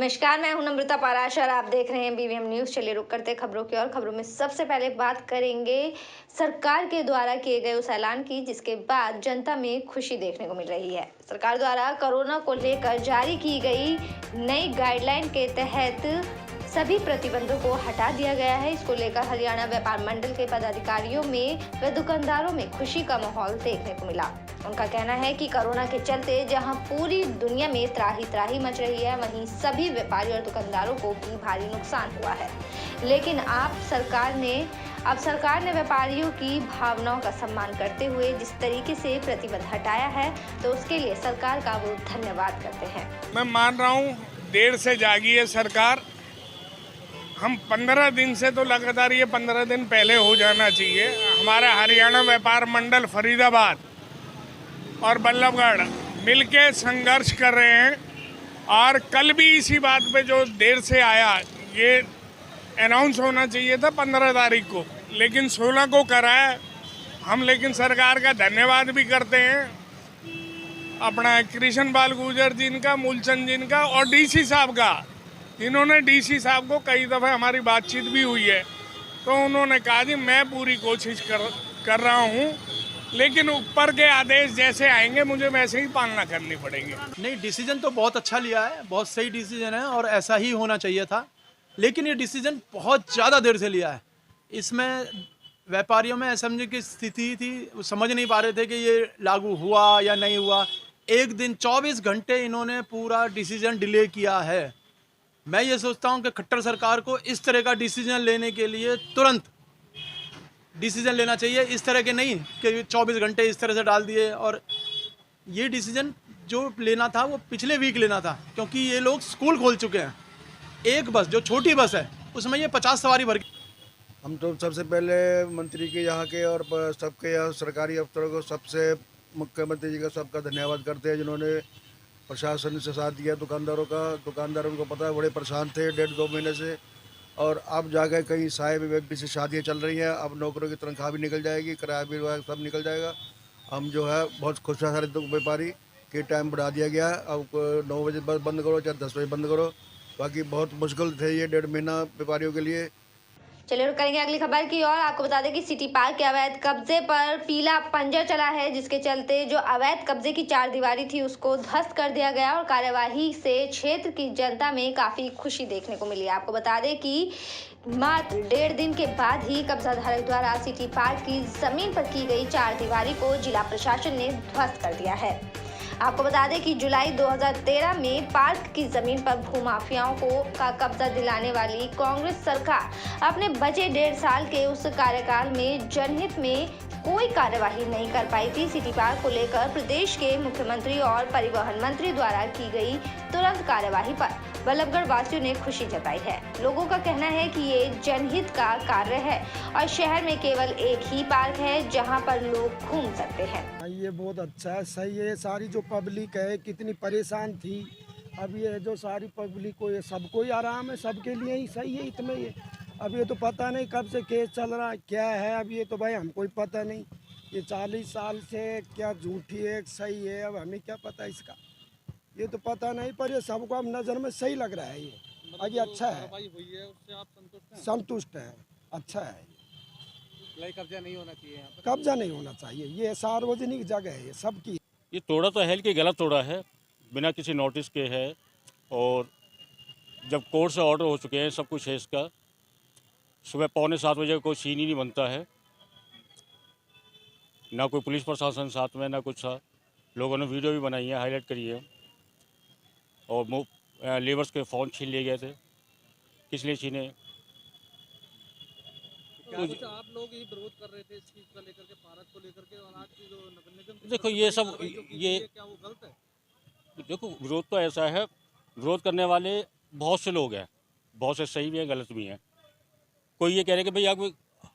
नमस्कार, मैं हूं नम्रता पाराशर। आप देख रहे हैं बीवीएम न्यूज़। चलिए रुक करते खबरों की और खबरों में सबसे पहले बात करेंगे सरकार के द्वारा किए गए उस ऐलान की जिसके बाद जनता में खुशी देखने को मिल रही है। सरकार द्वारा कोरोना को लेकर जारी की गई नई गाइडलाइन के तहत सभी प्रतिबंधों को हटा दिया गया है। इसको लेकर हरियाणा व्यापार मंडल के पदाधिकारियों में व दुकानदारों में खुशी का माहौल देखने को मिला। उनका कहना है कि कोरोना के चलते जहां पूरी दुनिया में त्राही मच रही है, वहीं सभी व्यापारी और दुकानदारों को भी भारी नुकसान हुआ है। लेकिन अब सरकार ने व्यापारियों की भावनाओं का सम्मान करते हुए जिस तरीके से प्रतिबंध हटाया है, तो उसके लिए सरकार का वो धन्यवाद करते हैं। मैं मान रहा हूँ देर से जागी है सरकार। हम 15 दिन से तो लगातार, ये 15 दिन पहले हो जाना चाहिए। हमारा हरियाणा व्यापार मंडल फरीदाबाद और बल्लभगढ़ मिलके संघर्ष कर रहे हैं और कल भी इसी बात पे जो देर से आया, ये अनाउंस होना चाहिए था 15 तारीख को, लेकिन 16 को करा है हम। लेकिन सरकार का धन्यवाद भी करते हैं, अपना कृष्ण बाल गुर्जर जी का, मूलचंद जी का और डीसी साहब का। इन्होंने डीसी साहब को कई दफ़े हमारी बातचीत भी हुई है, तो उन्होंने कहा जी मैं पूरी कोशिश कर रहा हूँ, लेकिन ऊपर के आदेश जैसे आएंगे मुझे वैसे ही पालना करनी पड़ेगी। नहीं, डिसीजन तो बहुत अच्छा लिया है, बहुत सही डिसीजन है और ऐसा ही होना चाहिए था। लेकिन ये डिसीजन बहुत ज़्यादा देर से लिया है। इसमें व्यापारियों में असमंजस की स्थिति थी, वो समझ नहीं पा रहे थे कि ये लागू हुआ या नहीं हुआ। एक दिन 24 घंटे इन्होंने पूरा डिसीजन डिले किया है। मैं ये सोचता हूँ कि खट्टर सरकार को इस तरह का डिसीजन लेने के लिए तुरंत डिसीजन लेना चाहिए, इस तरह के नहीं कि 24 घंटे इस तरह से डाल दिए। और ये डिसीजन जो लेना था वो पिछले वीक लेना था, क्योंकि ये लोग स्कूल खोल चुके हैं। एक बस जो छोटी बस है उसमें ये 50 सवारी भर गई। हम तो सबसे पहले मंत्री के यहाँ के और सबके यहाँ सरकारी अफसरों को, सबसे मुख्यमंत्री जी का सबका धन्यवाद करते हैं जिन्होंने प्रशासन से साथ दिया। दुकानदार उनको पता है बड़े परेशान थे 1.5-2 महीने से, और अब जाकर कई साहिब भी से शादियाँ चल रही हैं। अब नौकरों की तनख्वाह भी निकल जाएगी, किराया भी सब निकल जाएगा। हम जो है बहुत खुश हैं सारे व्यापारी कि टाइम बढ़ा दिया गया है। अब 9 बजे बस बंद करो चाहे 10 बजे बंद करो, बाकी बहुत मुश्किल थे ये 1.5 महीना व्यापारियों के लिए। चलिए रुक करेंगे अगली खबर की और आपको बता दें कि सिटी पार्क के अवैध कब्जे पर पीला पंजा चला है, जिसके चलते जो अवैध कब्जे की 4 दीवारी थी उसको ध्वस्त कर दिया गया और कार्यवाही से क्षेत्र की जनता में काफी खुशी देखने को मिली। आपको बता दें कि मात्र 1.5 दिन के बाद ही कब्जाधारक द्वारा सिटी पार्क की जमीन पर की गई 4 दीवारी को जिला प्रशासन ने ध्वस्त कर दिया है। आपको बता दें कि जुलाई 2013 में पार्क की जमीन पर भूमाफियाओं का कब्जा दिलाने वाली कांग्रेस सरकार अपने बचे 1.5 साल के उस कार्यकाल में जनहित में कोई कार्यवाही नहीं कर पाई थी। सिटी पार्क को लेकर प्रदेश के मुख्यमंत्री और परिवहन मंत्री द्वारा की गई तुरंत कार्यवाही पर बल्लभगढ़ वासियों ने खुशी जताई है। लोगों का कहना है कि ये जनहित का कार्य है और शहर में केवल एक ही पार्क है जहां पर लोग घूम सकते हैं। ये बहुत अच्छा है, सही है। सारी जो पब्लिक है कितनी परेशान थी, अब ये जो सारी पब्लिक को, ये सबको ही आराम है, सबके लिए ही सही है। इतने ये अब ये तो पता नहीं कब से केस चल रहा है क्या है, अब ये तो भाई हमको ही पता नहीं। ये 40 साल से क्या झूठी है सही है, अब हमें क्या पता इसका, ये तो पता नहीं। पर ये सबको अब नज़र में सही लग रहा है। ये अब ये अच्छा है, संतुष्ट है, अच्छा है। कब्जा नहीं होना चाहिए यहाँ पर। कब्जा नहीं होना चाहिए, ये सार्वजनिक जगह है, ये सबकी। ये तोड़ा तो है कि गलत तोड़ा है, बिना किसी नोटिस के है, और जब कोर्ट से ऑर्डर हो चुके हैं सब कुछ है इसका। सुबह 6:45 बजे कोई सीन ही नहीं बनता है, ना कोई पुलिस प्रशासन साथ में, ना कुछ था। लोगों ने वीडियो भी बनाई है, हाईलाइट करी है, और लेबर्स के फ़ोन छीन लिए गए थे। किस लिए छीने? तो आप लोग ही विरोध कर रहे थे इस चीज़ को लेकर के, पार्क को लेकर के, और आज की जो नगर निगम, देखो ये सब ये क्या वो गलत है? देखो विरोध तो ऐसा है, विरोध करने वाले बहुत से लोग हैं, बहुत से सही भी हैं गलत भी हैं। कोई ये कह रहे कि भाई आप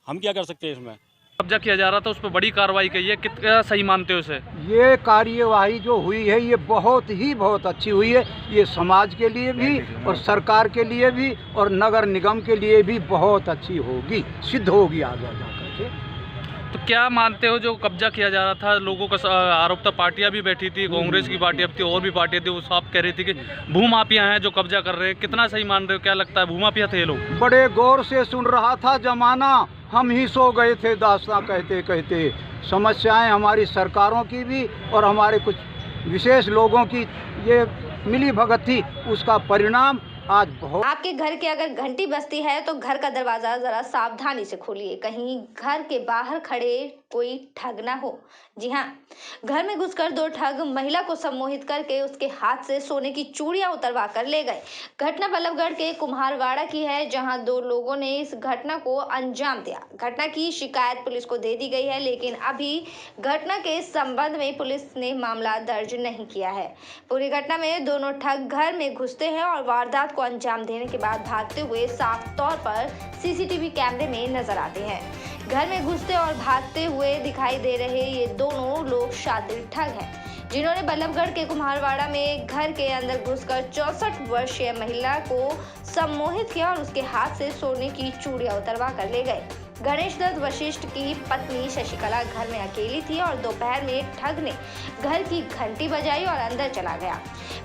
हम क्या कर सकते हैं इसमें। कब्जा किया जा रहा था, उस पर बड़ी कार्रवाई की है, कितना सही मानते हो इसे? ये कार्यवाही जो हुई है ये बहुत अच्छी हुई है। ये समाज के लिए भी और सरकार के लिए भी और नगर निगम के लिए भी बहुत अच्छी होगी, सिद्ध होगी आगे जाकर के। तो क्या मानते हो जो कब्जा किया जा रहा था, लोगों का आरोप था, पार्टियां भी बैठी थी, कांग्रेस की पार्टी अब थी और भी पार्टियां थी, वो साफ कह रही थी कि भूमाफिया हैं जो कब्जा कर रहे हैं, कितना सही मान रहे हो? क्या लगता है भूमाफिया थे ये लोग? बड़े गौर से सुन रहा था जमाना, हम ही सो गए थे दास्तां कहते कहते। समस्याएं हमारी सरकारों की भी और हमारे कुछ विशेष लोगों की ये मिली भगत थी, उसका परिणाम आज बहुत। आपके घर के अगर घंटी बजती है तो घर का दरवाजा जरा सावधानी से खोलिए, कहीं घर के बाहर खड़े कोई ठग ना हो। जी हाँ, घर में घुसकर दो ठग महिला को सम्मोहित करके उसके हाथ से सोने की चूड़ियां उतरवा कर ले गए। घटना बल्लभगढ़ के कुम्हारवाड़ा की है, जहां दो लोगों ने इस घटना को अंजाम दिया। घटना की शिकायत पुलिस को दे दी गई है, लेकिन अभी घटना के संबंध में पुलिस ने मामला दर्ज नहीं किया है। पूरी घटना में दोनों ठग घर में घुसते हैं और वारदात को अंजाम देने के बाद भागते हुए साफ तौर पर सीसीटीवी कैमरे में नजर आते हैं। घर में घुसते और भागते हुए दिखाई दे रहे ये दोनों लोग शातिर ठग हैं, जिन्होंने बल्लभगढ़ के कुम्हारवाड़ा में घर के अंदर घुसकर 64 वर्षीय महिला को सम्मोहित किया और उसके हाथ से सोने की चूड़ियां उतरवा कर ले गए। गणेश दत्त वशिष्ठ की पत्नी शशिकला घर में अकेली थी और दोपहर में ठग ने घर की घंटी बजाई और अंदर चला गया।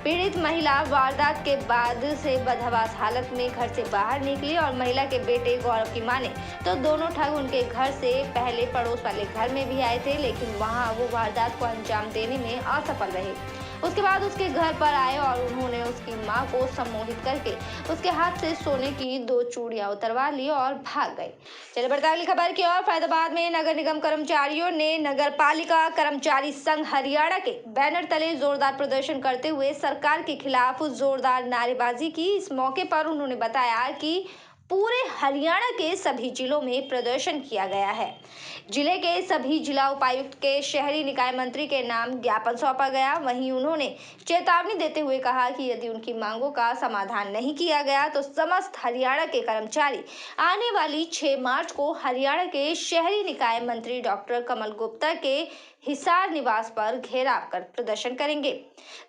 पीड़ित महिला वारदात के बाद से बदहवास हालत में घर से बाहर निकली और महिला के बेटे गौरव की माने तो दोनों ठग उनके घर से पहले पड़ोस वाले घर में भी आए थे, लेकिन वहां वो वारदात को अंजाम देने में असफल रहे। उसके बाद उसके घर पर आए और उन्होंने उसकी मां को सम्मोहित करके उसके हाथ से सोने की 2 चूड़ियां उतरवा ली और भाग गए। चलिए बढ़ते अगली खबर की ओर। फरीदाबाद में नगर निगम कर्मचारियों ने नगर पालिका कर्मचारी संघ हरियाणा के बैनर तले जोरदार प्रदर्शन करते हुए सरकार के खिलाफ जोरदार नारेबाजी की। इस मौके पर उन्होंने बताया कि पूरे हरियाणा के सभी जिलों में प्रदर्शन किया गया है। जिले के सभी जिला उपायुक्त के शहरी निकाय मंत्री के नाम ज्ञापन सौंपा गया। वहीं उन्होंने चेतावनी देते हुए कहा कि यदि उनकी मांगों का समाधान नहीं किया गया तो समस्त हरियाणा के कर्मचारी आने वाली 6 मार्च को हरियाणा के शहरी निकाय मंत्री डॉक्टर कमल गुप्ता के हिसार निवास पर घेराव कर प्रदर्शन करेंगे।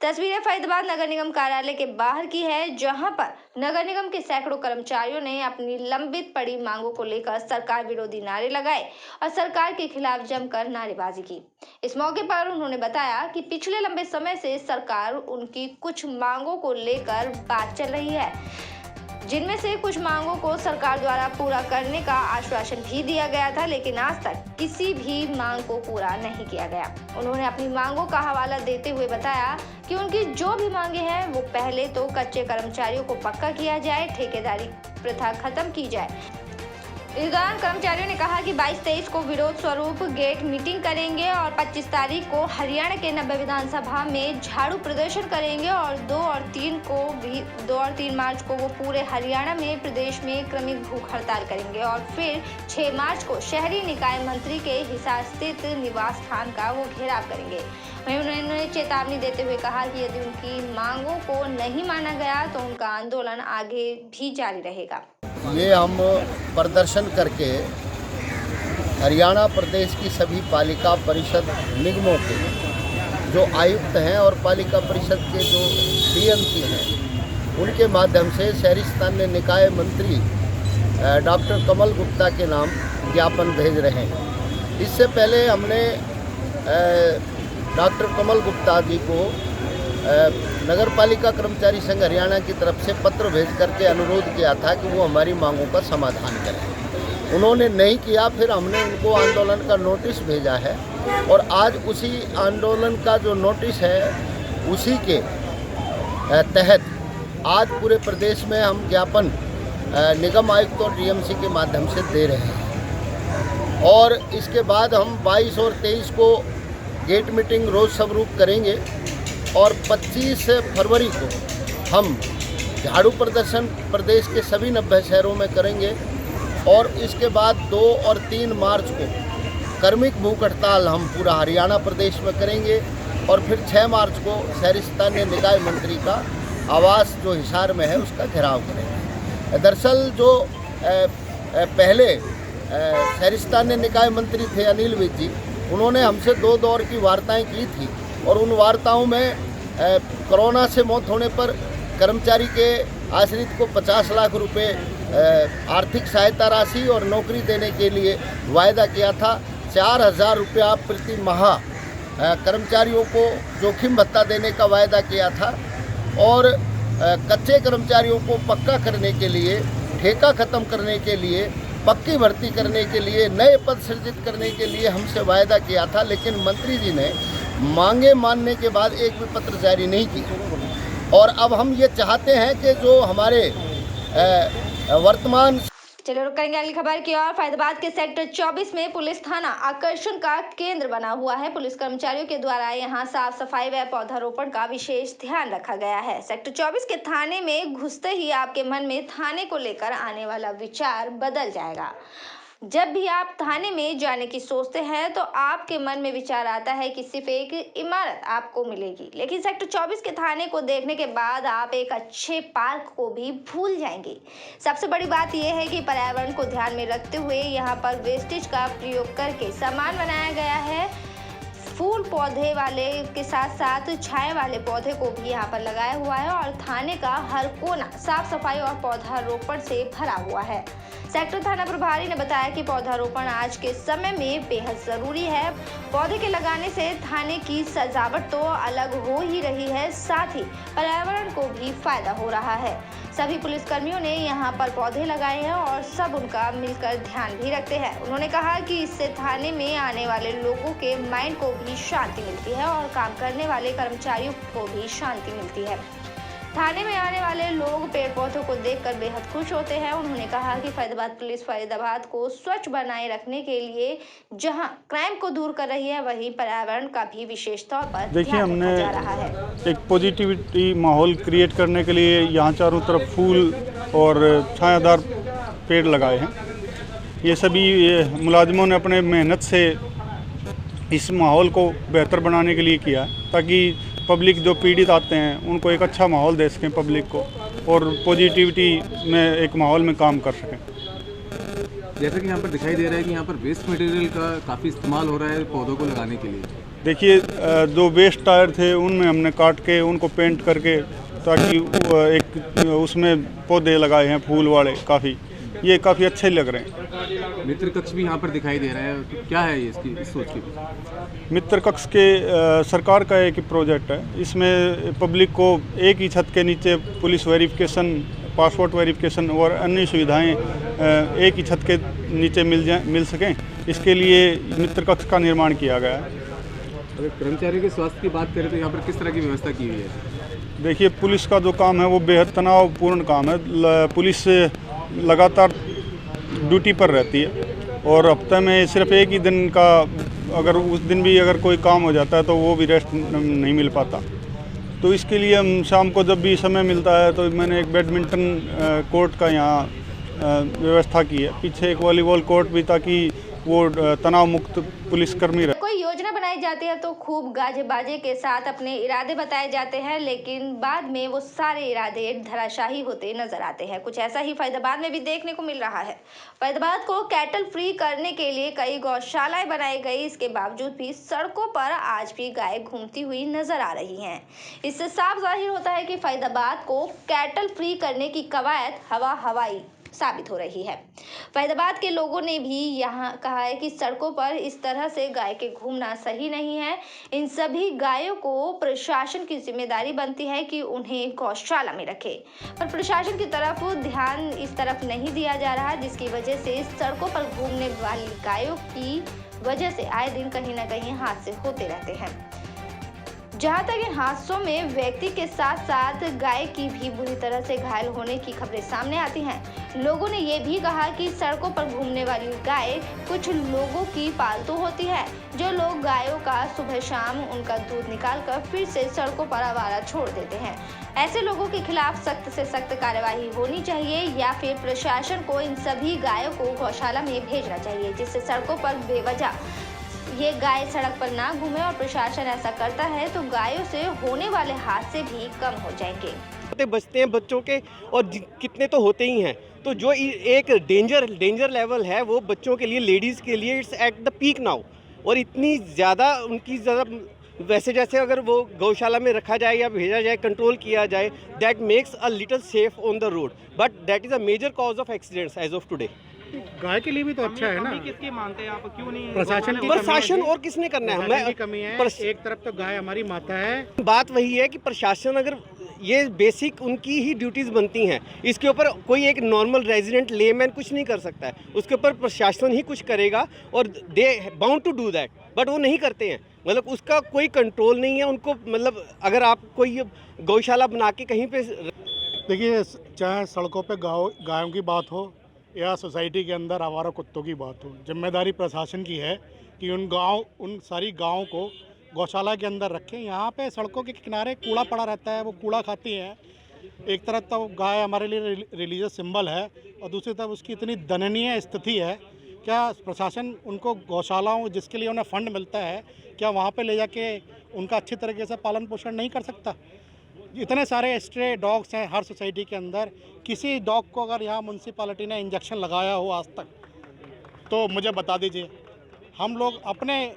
तस्वीरें फरीदाबाद नगर निगम कार्यालय के बाहर की है, जहां पर नगर निगम के सैकड़ों कर्मचारियों ने अपनी लंबित पड़ी मांगों को लेकर सरकार विरोधी नारे लगाए और सरकार के खिलाफ जमकर नारेबाजी की। इस मौके पर उन्होंने बताया कि पिछले लंबे समय से सरकार उनकी कुछ मांगों को लेकर बात चल रही है, जिनमें से कुछ मांगों को सरकार द्वारा पूरा करने का आश्वासन भी दिया गया था, लेकिन आज तक किसी भी मांग को पूरा नहीं किया गया। उन्होंने अपनी मांगों का हवाला देते हुए बताया कि उनकी जो भी मांगे हैं वो पहले तो कच्चे कर्मचारियों को पक्का किया जाए, ठेकेदारी प्रथा खत्म की जाए। इस दौरान कर्मचारियों ने कहा कि 22-23 को विरोध स्वरूप गेट मीटिंग करेंगे और 25 तारीख को हरियाणा के 90 विधानसभा में झाड़ू प्रदर्शन करेंगे और 2 और 3 मार्च को वो पूरे हरियाणा में प्रदेश में क्रमिक भूख हड़ताल करेंगे और फिर 6 मार्च को शहरी निकाय मंत्री के हिसार स्थित निवास स्थान का वो घेराव करेंगे। वहीं उन्होंने चेतावनी देते हुए कहा कि यदि उनकी मांगों को नहीं माना गया तो उनका आंदोलन आगे भी जारी रहेगा। ये हम प्रदर्शन करके हरियाणा प्रदेश की सभी पालिका परिषद निगमों के जो आयुक्त हैं और पालिका परिषद के जो डीएमसी हैं, उनके माध्यम से शहरी स्थानीय निकाय मंत्री डॉक्टर कमल गुप्ता के नाम ज्ञापन भेज रहे हैं। इससे पहले हमने डॉक्टर कमल गुप्ता जी को नगर पालिका कर्मचारी संघ हरियाणा की तरफ से पत्र भेज करके अनुरोध किया था कि वो हमारी मांगों का समाधान करें। उन्होंने नहीं किया, फिर हमने उनको आंदोलन का नोटिस भेजा है और आज उसी आंदोलन का जो नोटिस है उसी के तहत आज पूरे प्रदेश में हम ज्ञापन निगम आयुक्त और डीएमसी के माध्यम से दे रहे हैं और इसके बाद हम 22 और 23 को गेट मीटिंग रोज स्वरूप करेंगे और 25 फरवरी को हम झाड़ू प्रदर्शन प्रदेश के सभी 90 शहरों में करेंगे और इसके बाद 2 और 3 मार्च को क्रमिक भूख हड़ताल हम पूरा हरियाणा प्रदेश में करेंगे और फिर 6 मार्च को शहरी स्थानीय निकाय मंत्री का आवास जो हिसार में है उसका घेराव करेंगे। दरअसल जो पहले शहरी स्थानीय निकाय मंत्री थे अनिल विज जी, उन्होंने हमसे 2 दौर की वार्ताएं की थी और उन वार्ताओं में कोरोना से मौत होने पर कर्मचारी के आश्रित को 50 लाख रुपए आर्थिक सहायता राशि और नौकरी देने के लिए वायदा किया था। 4,000 रुपया प्रति माह कर्मचारियों को जोखिम भत्ता देने का वायदा किया था और कच्चे कर्मचारियों को पक्का करने के लिए, ठेका ख़त्म करने के लिए, पक्की भर्ती करने के लिए, नए पद सृजित करने के लिए हमसे वायदा किया था। लेकिन मंत्री जी ने मांगे मानने के बाद एक भी पत्र जारी नहीं किया और अब हम ये चाहते हैं कि जो हमारे वर्तमान चलिए रुक करेंगे अगली खबर की ओर। फैजाबाद के सेक्टर 24 में पुलिस थाना आकर्षण का केंद्र बना हुआ है। पुलिस कर्मचारियों के द्वारा यहां साफ सफाई व पौधारोपण का विशेष ध्यान रखा गया है। सेक्टर 24 के थाने में घुसते ही आपके मन में थाने को लेकर आने वाला विचार बदल जाएगा। जब भी आप थाने में जाने की सोचते हैं तो आपके मन में विचार आता है कि सिर्फ एक इमारत आपको मिलेगी, लेकिन सेक्टर 24 के थाने को देखने के बाद आप एक अच्छे पार्क को भी भूल जाएंगे। सबसे बड़ी बात यह है कि पर्यावरण को ध्यान में रखते हुए यहाँ पर वेस्टेज का प्रयोग करके सामान बनाया गया है। फूल पौधे वाले के साथ साथ छाए वाले पौधे को भी यहाँ पर लगाया हुआ है और थाने का हर कोना साफ सफाई और पौधारोपण से भरा हुआ है। सेक्टर थाना प्रभारी ने बताया कि पौधारोपण आज के समय में बेहद जरूरी है। पौधे के लगाने से थाने की सजावट तो अलग हो ही रही है, साथ ही पर्यावरण को भी फायदा हो रहा है। सभी पुलिसकर्मियों ने यहाँ पर पौधे लगाए हैं और सब उनका मिलकर ध्यान भी रखते हैं। उन्होंने कहा कि इससे थाने में आने वाले लोगों के माइंड को भी शांति मिलती है और काम करने वाले कर्मचारियों को भी शांति मिलती है। थाने में आने वाले लोग पेड़ पौधों को देखकर बेहद खुश होते हैं। उन्होंने कहा कि फैजाबाद पुलिस फरीदाबाद को स्वच्छ बनाए रखने के लिए जहां क्राइम को दूर कर रही है, वहीं पर्यावरण का भी विशेष तौर पर देखिए, हमने एक पॉजिटिविटी माहौल क्रिएट करने के लिए यहाँ चारों तरफ फूल और छायादार पेड़ लगाए हैं। ये सभी मुलाजिमों ने अपने मेहनत से इस माहौल को बेहतर बनाने के लिए किया ताकि पब्लिक जो पीड़ित आते हैं उनको एक अच्छा माहौल दे सकें पब्लिक को और पॉजिटिविटी में एक माहौल में काम कर सकें। जैसा कि यहाँ पर दिखाई दे रहा है कि यहाँ पर वेस्ट मटेरियल का काफ़ी इस्तेमाल हो रहा है पौधों को लगाने के लिए। देखिए, जो वेस्ट टायर थे उनमें हमने काट के उनको पेंट करके ताकि एक उसमें पौधे लगाए हैं फूल वाले, ये काफ़ी अच्छे लग रहे हैं। मित्र कक्ष भी यहाँ पर दिखाई दे रहा है, तो क्या है इसकी इस सोच के पीछे? मित्र कक्ष के सरकार का एक प्रोजेक्ट है। इसमें पब्लिक को एक ही छत के नीचे पुलिस वेरिफिकेशन, पासपोर्ट वेरिफिकेशन और अन्य सुविधाएं एक ही छत के नीचे मिल सकें, इसके लिए मित्र कक्ष का निर्माण किया गया है। अगर कर्मचारियों के स्वास्थ्य की बात करें तो यहाँ पर किस तरह की व्यवस्था की हुई है? देखिए, पुलिस का जो काम है वो बेहद तनावपूर्ण काम है। पुलिस लगातार ड्यूटी पर रहती है और हफ्ते में सिर्फ एक ही दिन का, अगर उस दिन भी अगर कोई काम हो जाता है तो वो भी रेस्ट नहीं मिल पाता। तो इसके लिए हम शाम को जब भी समय मिलता है तो मैंने एक बैडमिंटन कोर्ट का यहाँ व्यवस्था की है, पीछे एक वॉलीबॉल कोर्ट भी, ताकि वो तनाव मुक्त पुलिसकर्मी रहे। कोई योजना बनाई जाती है तो खूब गाजे बाजे के साथ अपने इरादे बताए जाते हैं, लेकिन बाद में वो सारे इरादे धराशाही होते नजर आते हैं। कुछ ऐसा ही फरीदाबाद में भी देखने को मिल रहा है। फरीदाबाद को कैटल फ्री करने के लिए कई गौशालाएं बनाई गई, इसके बावजूद भी सड़कों पर आज भी गाय घूमती हुई नजर आ रही हैं। इससे साफ जाहिर होता है कि फरीदाबाद को कैटल फ्री करने की कवायद हवाई साबित हो रही है। फरीदाबाद के लोगों ने भी यहाँ कहा है कि सड़कों पर इस तरह से गाय के घूमना सही नहीं है। इन सभी गायों को प्रशासन की जिम्मेदारी बनती है कि उन्हें गौशाला में रखे, पर प्रशासन की तरफ ध्यान इस तरफ नहीं दिया जा रहा, जिसकी वजह से सड़कों पर घूमने वाली गायों की वजह से आए दिन कहीं न कहीं हादसे होते रहते हैं। जहां तक इन हादसों में व्यक्ति के साथ साथ गाय की भी बुरी तरह से घायल होने की खबरें सामने आती हैं। लोगों ने ये भी कहा कि सड़कों पर घूमने वाली गाय कुछ लोगों की पालतू होती है, जो लोग गायों का सुबह शाम उनका दूध निकालकर फिर से सड़कों पर आवारा छोड़ देते हैं। ऐसे लोगों के खिलाफ सख्त से सख्त कार्यवाही होनी चाहिए या फिर प्रशासन को इन सभी गायों को गौशाला में भेजना चाहिए, जिससे सड़कों पर बेवजह ये गाय सड़क पर ना घूमे। और प्रशासन ऐसा करता है तो गायों से होने वाले हादसे भी कम हो जाएंगे। बचते हैं बच्चों के, और कितने तो होते ही हैं। तो जो एक डेंजर लेवल है वो बच्चों के लिए, लेडीज़ के लिए it's at the peak now. और इतनी ज़्यादा उनकी वैसे जैसे अगर वो गौशाला में रखा जाए या भेजा जाए, कंट्रोल किया जाए, that makes a little safe on the road, but that is a major cause of accidents as of today. गाय के लिए भी तो अच्छा है ना। किसकी मानते हैं आप, क्यों नहीं? प्रशासन और किसने करना है? मैं कमी है। एक तरफ तो गाय हमारी माता है। बात वही है कि प्रशासन अगर ये बेसिक उनकी ही ड्यूटीज़ बनती हैं, इसके ऊपर कोई एक नॉर्मल रेजिडेंट लेमैन कुछ नहीं कर सकता है, उसके ऊपर प्रशासन ही कुछ करेगा और they bound to do that, but वो नहीं करते हैं। मतलब उसका कोई कंट्रोल नहीं है उनको। मतलब अगर आप कोई गौशाला बना के कहीं पे, देखिए चाहे सड़कों पे गायों की बात हो या सोसाइटी के अंदर आवारा कुत्तों की बात हो, जिम्मेदारी प्रशासन की है कि उन सारी गायों को गौशाला के अंदर रखें। यहाँ पे सड़कों के किनारे कूड़ा पड़ा रहता है, वो कूड़ा खाती हैं। एक तरफ तो गाय हमारे लिए रिलीजियस सिंबल है और दूसरी तरफ उसकी इतनी दयनीय स्थिति है। क्या प्रशासन उनको गौशालाओं जिसके लिए उन्हें फंड मिलता है, क्या वहाँ पे ले जाके उनका अच्छी तरीके से पालन पोषण नहीं कर सकता? इतने सारे स्ट्रे डॉग्स हैं हर सोसाइटी के अंदर। किसी डॉग को अगर यहाँ म्यूनसिपालिटी ने इंजेक्शन लगाया हो आज तक तो मुझे बता दीजिए। हम लोग अपने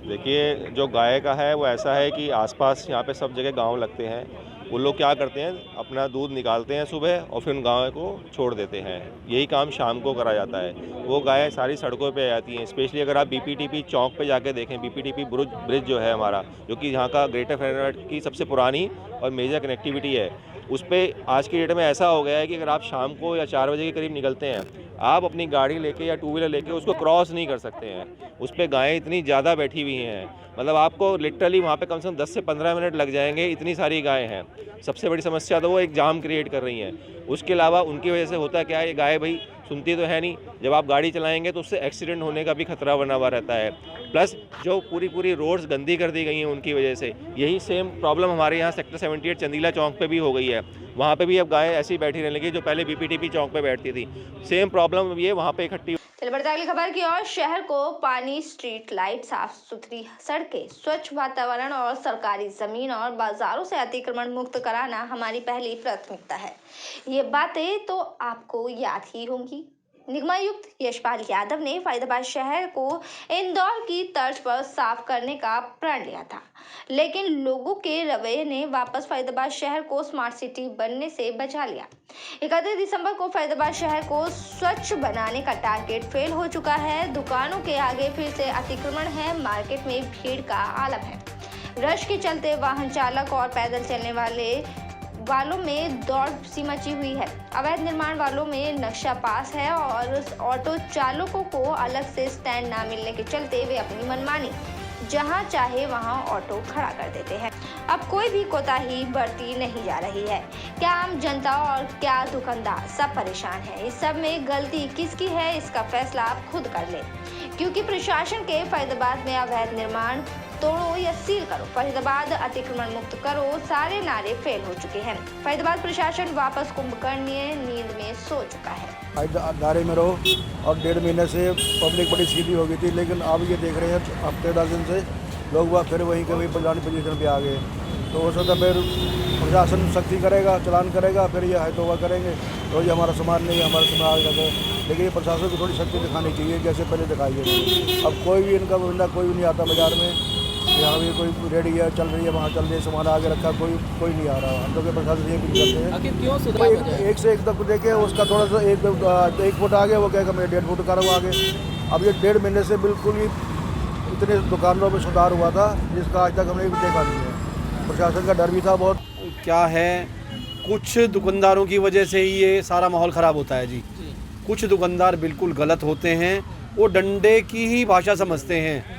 देखिए जो गाय का है वो ऐसा है कि आसपास यहाँ पे सब जगह गांव लगते हैं। वो लोग क्या करते हैं, अपना दूध निकालते हैं सुबह और फिर उन गायों को छोड़ देते हैं। यही काम शाम को करा जाता है। वो गायें सारी सड़कों पे आ जाती हैं। स्पेशली अगर आप बीपीटीपी चौक पे जाके देखें, बीपीटीपी ब्रिज जो है हमारा, जो कि यहाँ का ग्रेटर फरीदाबाद की सबसे पुरानी और मेजर कनेक्टिविटी है, उस पर आज की डेट में ऐसा हो गया है कि अगर आप शाम को या 4 बजे के करीब निकलते हैं, आप अपनी गाड़ी लेके या 2 व्हीलर लेके उसको क्रॉस नहीं कर सकते हैं। उस पर गायें इतनी ज़्यादा बैठी हुई हैं, मतलब आपको लिटरली वहाँ पे कम से कम 10 से 15 मिनट लग जाएंगे, इतनी सारी गायें हैं। सबसे बड़ी समस्या तो वो एक जाम क्रिएट कर रही हैं। उसके अलावा उनकी वजह से होता क्या है, ये गाय भाई सुनती तो है नहीं, जब आप गाड़ी चलाएंगे तो उससे एक्सीडेंट होने का भी खतरा बना हुआ रहता है। प्लस जो पूरी रोड्स गंदी कर दी गई हैं उनकी वजह से, यही सेम प्रॉब्लम हमारे यहाँ सेक्टर 78 चंदीला चौक पे भी हो गई है। वहाँ पे भी अब गायें ऐसी बैठी रहने लगी जो पहले बीपीटीपी चौक पे बैठती थी। सेम प्रॉब्लम ये वहाँ पे इकट्ठी। चलिए बढ़ते अगली खबर की ओर। शहर को पानी, स्ट्रीट लाइट, साफ सुथरी सड़कें, स्वच्छ वातावरण और सरकारी जमीन और बाजारों से अतिक्रमण मुक्त कराना हमारी पहली प्राथमिकता है। ये बातें तो आपको याद ही होंगी। निगमायुक्त यशपाल यादव ने फरीदाबाद शहर को इंदौर की तर्ज पर साफ करने का प्रण लिया था, लेकिन लोगों के रवैये ने वापस फरीदाबाद शहर को स्मार्ट सिटी बनने से बचा लिया। 31 दिसंबर को फरीदाबाद शहर को स्वच्छ बनाने का टारगेट फेल हो चुका है। दुकानों के आगे फिर से अतिक्रमण है, मार्केट में भीड़ का आलम है। रश के चलते वाहन चालक और पैदल चलने वालों में दौड़ सी मची हुई है। अवैध निर्माण वालों में नक्शा पास है और ऑटो चालकों को अलग से स्टैंड ना मिलने के चलते वे अपनी मनमानी जहां चाहे वहां ऑटो खड़ा कर देते हैं। अब कोई भी कोताही बरती नहीं जा रही है। क्या आम जनता और क्या दुकानदार सब परेशान है। इस सब में गलती किसकी है, इसका फैसला आप खुद कर लें, क्योंकि प्रशासन के फरीदाबाद में अवैध निर्माण तोड़ो या सील करो, फरीदाबाद अतिक्रमण मुक्त करो, सारे नारे फेल हो चुके हैं। फरीदाबाद प्रशासन वापस कुंभकर्णीय नींद में सो चुका है। नारे में रहो और 1.5 महीने से पब्लिक बड़ी सीधी हो गई थी, लेकिन अब ये देख रहे हैं हफ्ते 10 दिन से लोग फिर वहीं के वहीं पुरानी पोजीशन पे आ गए। तो हो सकता फिर प्रशासन सख्ती करेगा, चलान करेगा, फिर ये है तोबा करेंगे तो ये हमारा सामान नहीं, हमारा सामान आ जाता है। लेकिन ये प्रशासन को थोड़ी सख्ती दिखानी चाहिए, जैसे पहले दिखाई है। अब कोई भी इनका बंदा कोई भी नहीं आता बाजार में, यहाँ भी कोई रेडी है, चल रही है, वहाँ चल रही है, सामान आगे रखा, कोई नहीं आ रहा। हम लोग प्रशासन ये भी करते हैं, एक से एक तक देखे उसका थोड़ा सा 1 फुट आगे, वो कहेगा मैं 1.5 फुट कर रहा हूँ आगे। अब ये 1.5 महीने से बिल्कुल ही इतने दुकानों में सुधार हुआ था जिसका आज तक हमने भी देखा नहीं है। प्रशासन का डर भी था बहुत। क्या है, कुछ दुकानदारों की वजह से ही ये सारा माहौल ख़राब होता है जी। कुछ दुकानदार बिल्कुल गलत होते हैं, वो डंडे की ही भाषा समझते हैं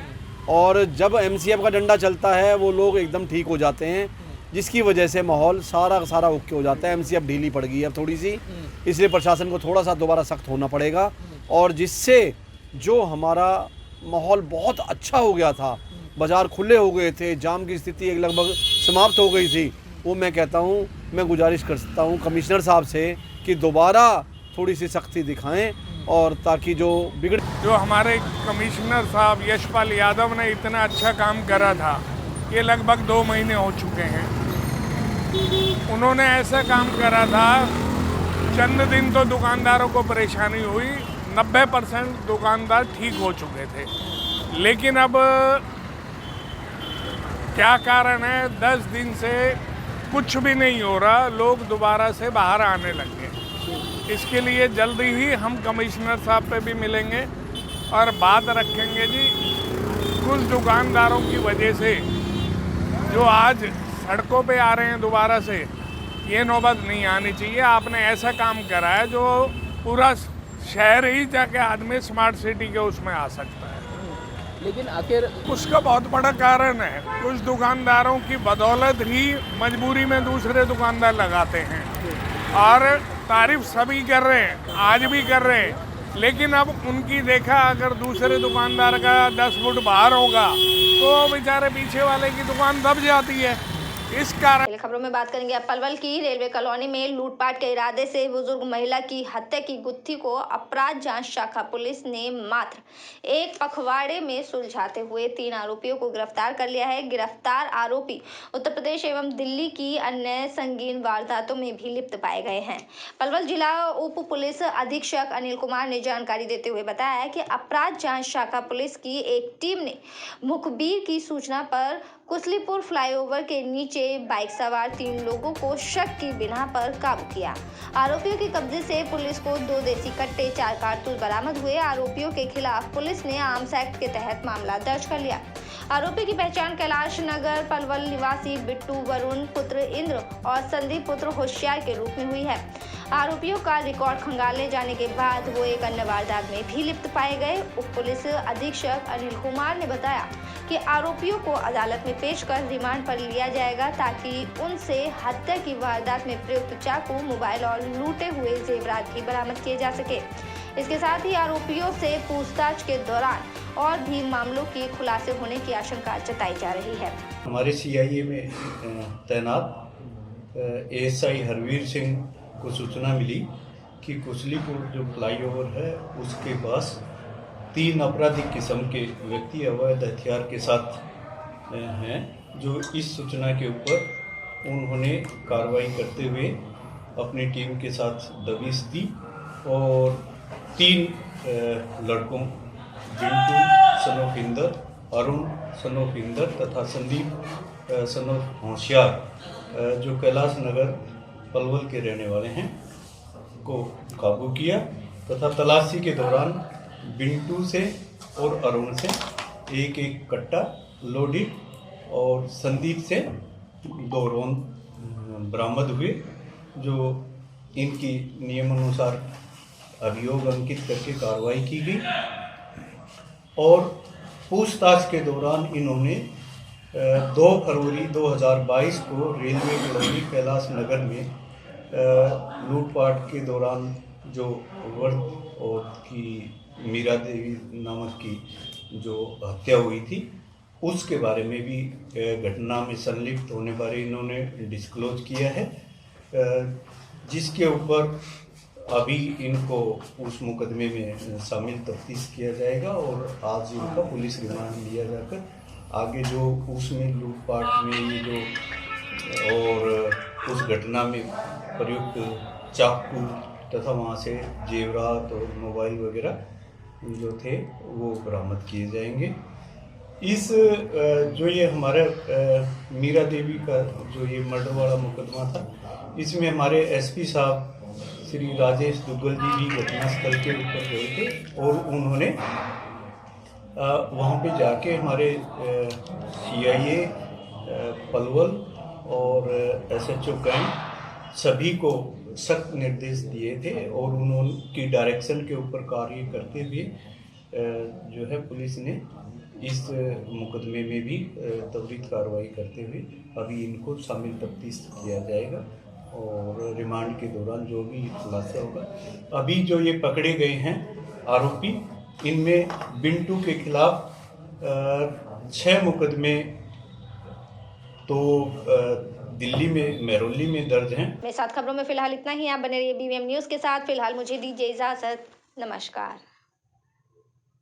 और जब MCF का डंडा चलता है वो लोग एकदम ठीक हो जाते हैं, जिसकी वजह से माहौल सारा ओके हो जाता है। MCF ढीली पड़ गई है अब थोड़ी सी, इसलिए प्रशासन को थोड़ा सा दोबारा सख्त होना पड़ेगा और जिससे जो हमारा माहौल बहुत अच्छा हो गया था, बाज़ार खुले हो गए थे, जाम की स्थिति एक लगभग समाप्त हो गई थी, वो मैं कहता हूँ, मैं गुजारिश करता हूँ कमिश्नर साहब से कि दोबारा थोड़ी सी सख्ती दिखाएं और ताकि जो हमारे कमिश्नर साहब यशपाल यादव ने इतना अच्छा काम करा था, ये लगभग 2 महीने हो चुके हैं। उन्होंने ऐसा काम करा था, चंद दिन तो दुकानदारों को परेशानी हुई, 90% दुकानदार ठीक हो चुके थे। लेकिन अब क्या कारण है, 10 दिन से कुछ भी नहीं हो रहा, लोग दोबारा से बाहर आने लगे। इसके लिए जल्दी ही हम कमिश्नर साहब पे भी मिलेंगे और बात रखेंगे जी। कुछ दुकानदारों की वजह से जो आज सड़कों पे आ रहे हैं दोबारा से, ये नौबत नहीं आनी चाहिए। आपने ऐसा काम करा है जो पूरा शहर ही जाके आदमी स्मार्ट सिटी के उसमें आ सकता है। लेकिन आखिर उसका बहुत बड़ा कारण है, कुछ दुकानदारों की बदौलत ही मजबूरी में दूसरे दुकानदार लगाते हैं और तारीफ सभी कर रहे हैं, आज भी कर रहे हैं, लेकिन अब उनकी देखा अगर दूसरे दुकानदार का 10 फुट बाहर होगा तो बेचारे पीछे वाले की दुकान दब जाती है। इस कारण खबरों में बात करेंगे अब पलवल की। रेलवे कॉलोनी में लूटपाट के इरादे से बुजुर्ग महिला की हत्या की गुत्थी को अपराध जांच शाखा पुलिस ने मात्र एक पखवाड़े में सुलझाते हुए 3 आरोपियों को गिरफ्तार कर लिया है। गिरफ्तार आरोपी उत्तर प्रदेश एवं दिल्ली की अन्य संगीन वारदातों में भी लिप्त पाए गए हैं। पलवल जिला उप पुलिस अधीक्षक अनिल कुमार ने जानकारी देते हुए बताया कि अपराध जांच शाखा पुलिस की एक टीम ने मुखबिर की सूचना पर कुसलीपुर फ्लाईओवर के नीचे बाइक सवार 3 लोगों को शक की बिना पर काबू किया। आरोपियों के कब्जे से पुलिस को 2 देसी कट्टे, 4 कारतूस बरामद हुए। आरोपियों के खिलाफ पुलिस ने आर्म्स एक्ट के तहत मामला दर्ज कर लिया। आरोपी की पहचान कैलाश नगर पलवल निवासी बिट्टू, वरुण पुत्र इंद्र और संदीप पुत्र होशियार के रूप में हुई है। आरोपियों का रिकॉर्ड खंगाले जाने के बाद वो एक अन्य वारदात में भी लिप्त पाए गए। उप पुलिस अधीक्षक अनिल कुमार ने बताया कि आरोपियों को अदालत में पेश कर रिमांड पर लिया जाएगा ताकि उनसे हत्या की वारदात में प्रयुक्त चाकू, मोबाइल और लूटे हुए जेवरात भी बरामद किए जा सके। इसके साथ ही आरोपियों से पूछताछ के दौरान और भी मामलों के खुलासे होने की आशंका जताई जा रही है। हमारे CIA में तैनात ASI हरवीर सिंह को सूचना मिली कि कुसलीपुर जो फ्लाईओवर है उसके पास 3 आपराधिक किस्म के व्यक्ति अवैध हथियार के साथ हैं, जो इस सूचना के ऊपर उन्होंने कार्रवाई करते हुए अपनी टीम के साथ दबिश दी और 3 लड़कों Bintu son of Inder, Arun son of Inder तथा संदीप सन ऑफ होशियार जो कैलाश नगर पलवल के रहने वाले हैं को काबू किया तथा तलाशी के दौरान बिंटू से और अरुण से 1-1 कट्टा लोडेड और संदीप से 2 रौंद बरामद हुए, जो इनकी नियमानुसार अभियोग अंकित करके कार्रवाई की गई और पूछताछ के दौरान इन्होंने 2 फरवरी 2022 को रेलवे कॉलोनी कैलाश नगर में लूटपाट के दौरान जो वर्द और की मीरा देवी नामक की जो हत्या हुई थी उसके बारे में भी घटना में संलिप्त होने बारे इन्होंने डिस्क्लोज किया है, जिसके ऊपर अभी इनको उस मुकदमे में शामिल तफ्तीश किया जाएगा और आज इनका पुलिस रिमांड लिया जाकर आगे जो उसमें लूटपाट में ये जो और उस घटना में प्रयुक्त चाकू तथा वहाँ से जेवरात और मोबाइल वगैरह जो थे वो बरामद किए जाएंगे। इस जो ये हमारा मीरा देवी का जो ये मर्डर वाला मुकदमा था, इसमें हमारे SP साहब श्री राजेश दुग्गल जी भी घटनास्थल के ऊपर गए थे और उन्होंने वहाँ पे जाके हमारे CIA पलवल और SHO कैंप सभी को सख्त निर्देश दिए थे और उन्होंने डायरेक्शन के ऊपर कार्य करते हुए जो है पुलिस ने इस मुकदमे में भी त्वरित कार्रवाई करते हुए अभी इनको शामिल तफ्तीश किया जाएगा और रिमांड के दौरान जो भी खुलासा होगा। अभी जो ये पकड़े गए हैं आरोपी, इनमें बिंटू के खिलाफ 6 मुकदमे तो दिल्ली में मेहरौली में दर्ज हैं। मेरे साथ खबरों में फिलहाल इतना ही। आप बने रहिए BVM न्यूज़ के साथ। फिलहाल मुझे दीजिए इजाजत। नमस्कार।